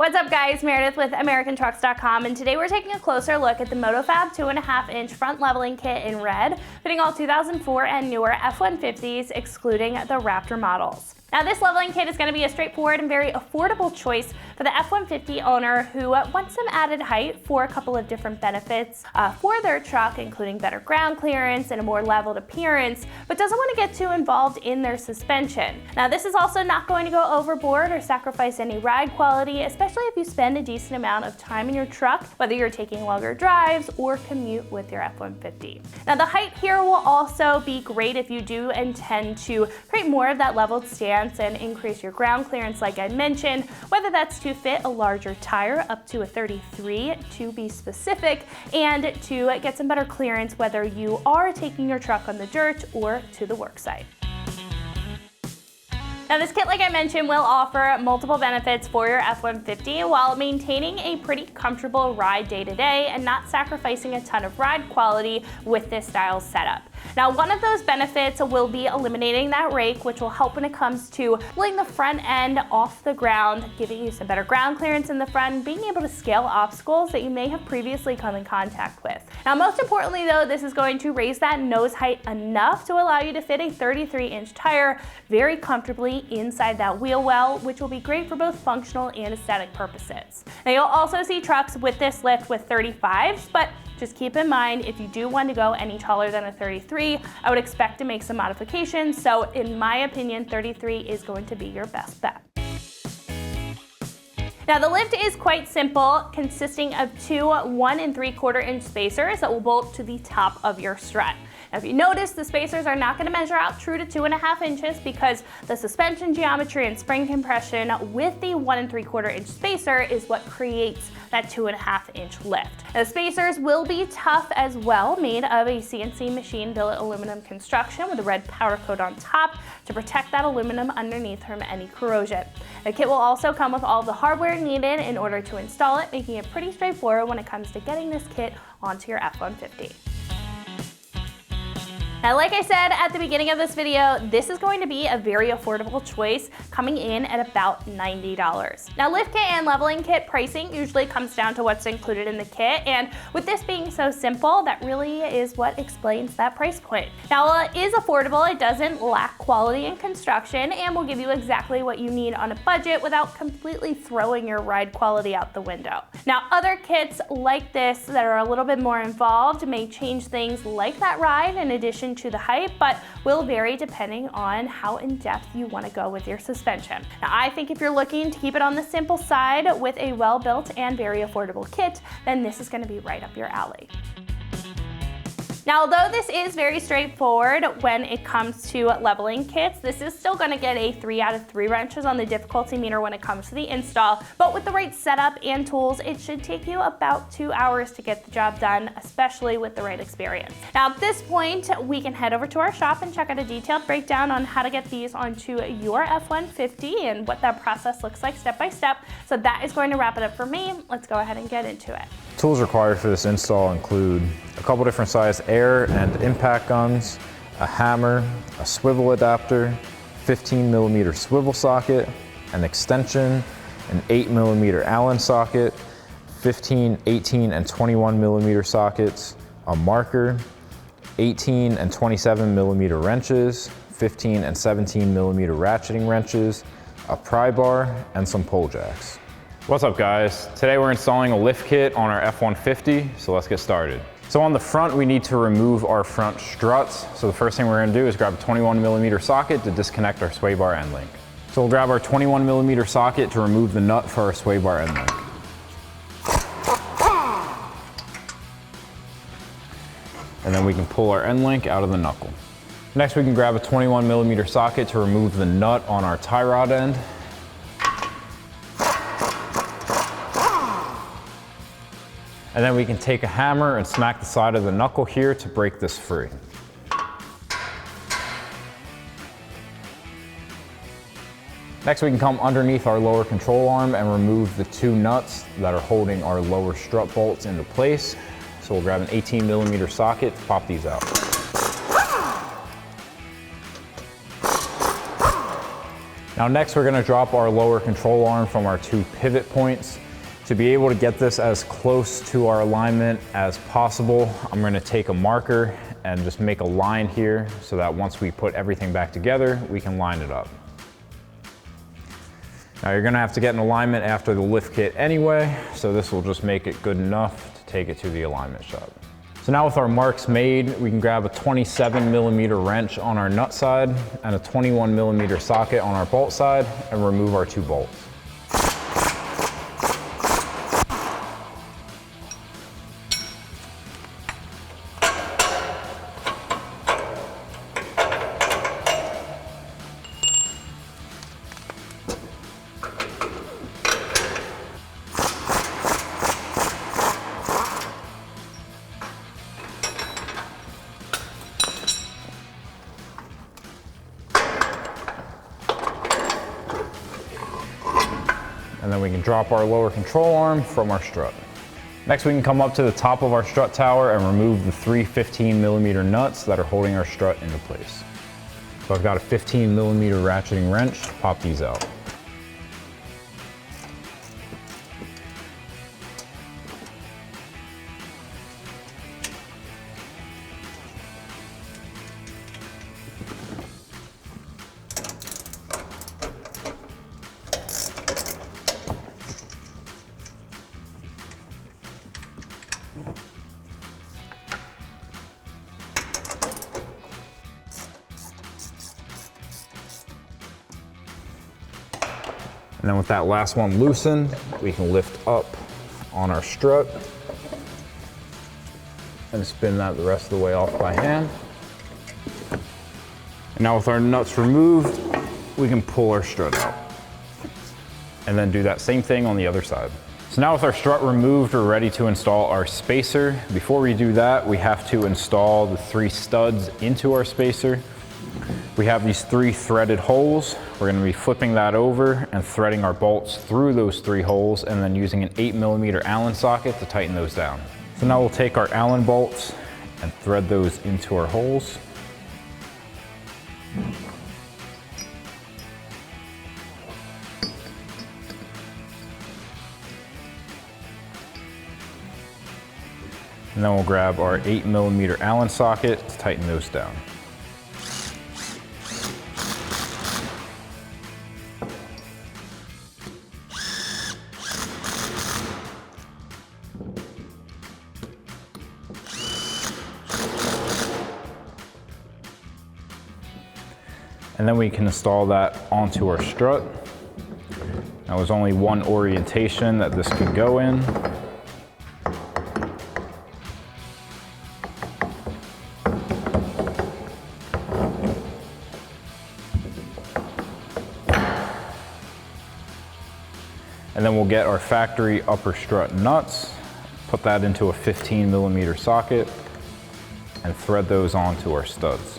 What's up guys, Meredith with AmericanTrucks.com, and today we're taking a closer look at the MotoFab 2.5-inch front leveling kit in red, fitting all 2004 and newer F-150s, excluding the Raptor models. Now this leveling kit is going to be a straightforward and very affordable choice for the F-150 owner who wants some added height for a couple of different benefits for their truck, including better ground clearance and a more leveled appearance, but doesn't want to get too involved in their suspension. Now this is also not going to go overboard or sacrifice any ride quality, especially if you spend a decent amount of time in your truck, whether you're taking longer drives or commute with your F-150. Now the height here will also be great if you do intend to create more of that leveled stance and increase your ground clearance like I mentioned, whether that's to fit a larger tire up to a 33 to be specific, and to get some better clearance whether you are taking your truck on the dirt or to the work site. Now this kit, like I mentioned, will offer multiple benefits for your F-150 while maintaining a pretty comfortable ride day to day and not sacrificing a ton of ride quality with this style setup. Now one of those benefits will be eliminating that rake, which will help when it comes to pulling the front end off the ground, giving you some better ground clearance in the front, and being able to scale obstacles that you may have previously come in contact with. Now most importantly though, this is going to raise that nose height enough to allow you to fit a 33-inch tire very comfortably inside that wheel well, which will be great for both functional and aesthetic purposes. Now you'll also see trucks with this lift with 35s, but just keep in mind, if you do want to go any taller than a 33, I would expect to make some modifications. So in my opinion, 33 is going to be your best bet. Now the lift is quite simple, consisting of two 1 3/4-inch spacers that will bolt to the top of your strut. Now if you notice, the spacers are not going to measure out true to 2.5 inches because the suspension geometry and spring compression with the 1 3/4-inch spacer is what creates that 2.5-inch lift. Now, the spacers will be tough as well, made of a CNC machine billet aluminum construction with a red powder coat on top to protect that aluminum underneath from any corrosion. The kit will also come with all the hardware needed in order to install it, making it pretty straightforward when it comes to getting this kit onto your F-150. Now, like I said at the beginning of this video, this is going to be a very affordable choice, coming in at about $90. Now, lift kit and leveling kit pricing usually comes down to what's included in the kit, and with this being so simple, that really is what explains that price point. Now, while it is affordable, it doesn't lack quality in construction and will give you exactly what you need on a budget without completely throwing your ride quality out the window. Now, other kits like this that are a little bit more involved may change things like that ride in addition to the height, but will vary depending on how in-depth you want to go with your suspension. Now, I think if you're looking to keep it on the simple side with a well-built and very affordable kit, then this is going to be right up your alley. Now, although this is very straightforward when it comes to leveling kits, this is still going to get a 3 out of 3 wrenches on the difficulty meter when it comes to the install, but with the right setup and tools, it should take you about 2 hours to get the job done, especially with the right experience. Now, at this point, we can head over to our shop and check out a detailed breakdown on how to get these onto your F-150 and what that process looks like step by step. So that is going to wrap it up for me. Let's go ahead and get into it. Tools required for this install include a couple different size air and impact guns, a hammer, a swivel adapter, 15mm swivel socket, an extension, an 8mm Allen socket, 15, 18, and 21mm sockets, a marker, 18 and 27mm wrenches, 15 and 17mm ratcheting wrenches, a pry bar, and some pole jacks. What's up guys? Today we're installing a lift kit on our F-150, so let's get started. So on the front we need to remove our front struts. So the first thing we're going to do is grab a 21mm socket to disconnect our sway bar end link. So we'll grab our 21mm socket to remove the nut for our sway bar end link. And then we can pull our end link out of the knuckle. Next we can grab a 21mm socket to remove the nut on our tie rod end. And then we can take a hammer and smack the side of the knuckle here to break this free. Next we can come underneath our lower control arm and remove the 2 nuts that are holding our lower strut bolts into place. So we'll grab an 18mm socket to pop these out. Now next we're gonna drop our lower control arm from our 2 pivot points. To be able to get this as close to our alignment as possible, I'm gonna take a marker and just make a line here so that once we put everything back together, we can line it up. Now you're gonna have to get an alignment after the lift kit anyway, so this will just make it good enough to take it to the alignment shop. So now with our marks made, we can grab a 27mm wrench on our nut side and a 21mm socket on our bolt side and remove our 2 bolts. And then we can drop our lower control arm from our strut. Next we can come up to the top of our strut tower and remove the 3 15mm nuts that are holding our strut into place. So I've got a 15mm ratcheting wrench to pop these out. And then with that last one loosened, we can lift up on our strut and spin that the rest of the way off by hand. And now with our nuts removed, we can pull our strut out. And then do that same thing on the other side. So now with our strut removed, we're ready to install our spacer. Before we do that, we have to install the 3 studs into our spacer. We have these 3 threaded holes. We're gonna be flipping that over and threading our bolts through those 3 holes and then using an 8mm Allen socket to tighten those down. So now we'll take our Allen bolts and thread those into our holes. And then we'll grab our 8mm Allen socket to tighten those down. And then we can install that onto our strut. Now there's only one orientation that this can go in. And then we'll get our factory upper strut nuts, put that into a 15mm socket, and thread those onto our studs.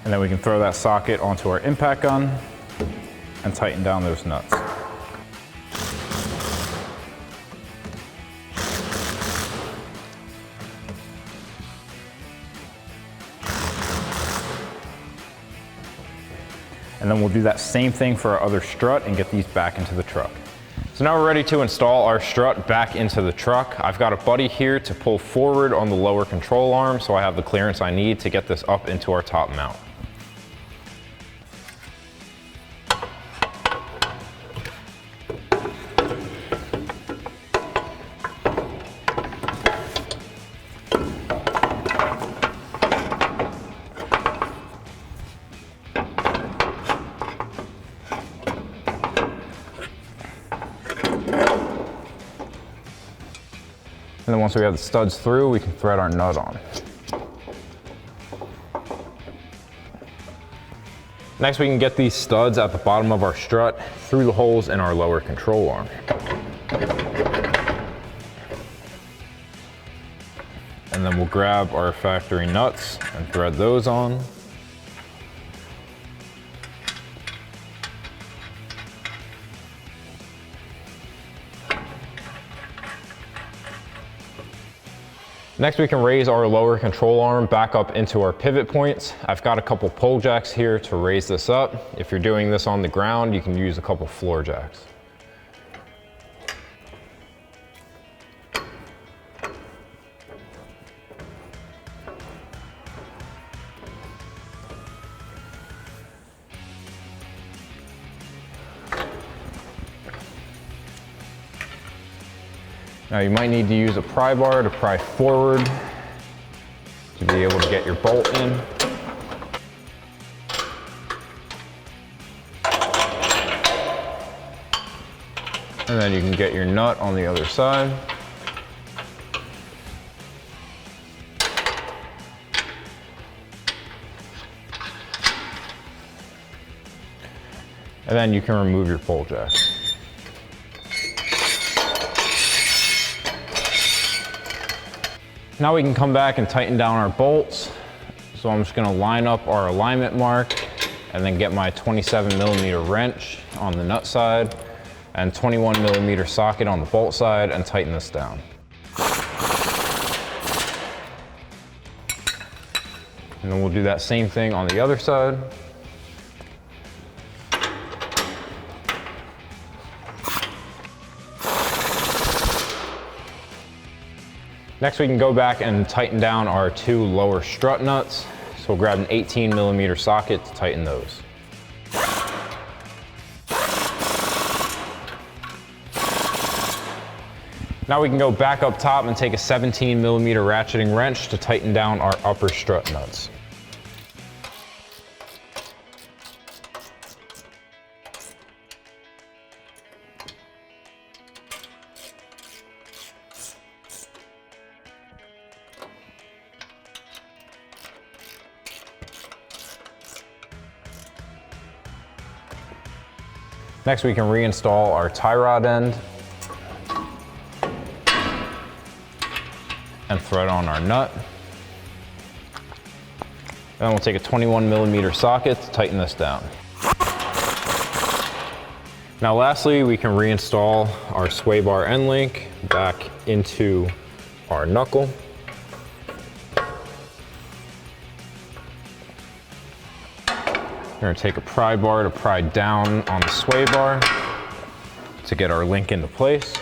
And then we can throw that socket onto our impact gun and tighten down those nuts. And then we'll do that same thing for our other strut and get these back into the truck. So now we're ready to install our strut back into the truck. I've got a buddy here to pull forward on the lower control arm so I have the clearance I need to get this up into our top mount. And then once we have the studs through, we can thread our nut on. Next, we can get these studs at the bottom of our strut through the holes in our lower control arm. And then we'll grab our factory nuts and thread those on. Next, we can raise our lower control arm back up into our pivot points. I've got a couple pole jacks here to raise this up. If you're doing this on the ground, you can use a couple floor jacks. Now you might need to use a pry bar to pry forward to be able to get your bolt in. And then you can get your nut on the other side. And then you can remove your pole jack. Now we can come back and tighten down our bolts. So I'm just gonna line up our alignment mark and then get my 27mm wrench on the nut side and 21mm socket on the bolt side and tighten this down. And then we'll do that same thing on the other side. Next, we can go back and tighten down our two lower strut nuts. So we'll grab an 18mm socket to tighten those. Now we can go back up top and take a 17mm ratcheting wrench to tighten down our upper strut nuts. Next, we can reinstall our tie rod end and thread on our nut. Then we'll take a 21mm socket to tighten this down. Now lastly, we can reinstall our sway bar end link back into our knuckle. We're gonna take a pry bar to pry down on the sway bar to get our link into place.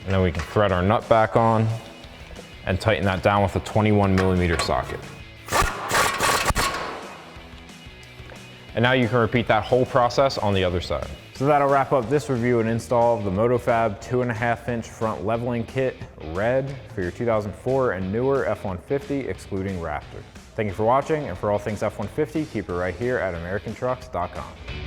And then we can thread our nut back on and tighten that down with a 21mm socket. And now you can repeat that whole process on the other side. So that'll wrap up this review and install of the MotoFab 2.5-inch front leveling kit, red, for your 2004 and newer F-150, excluding Raptor. Thank you for watching, and for all things F-150, keep it right here at AmericanTrucks.com.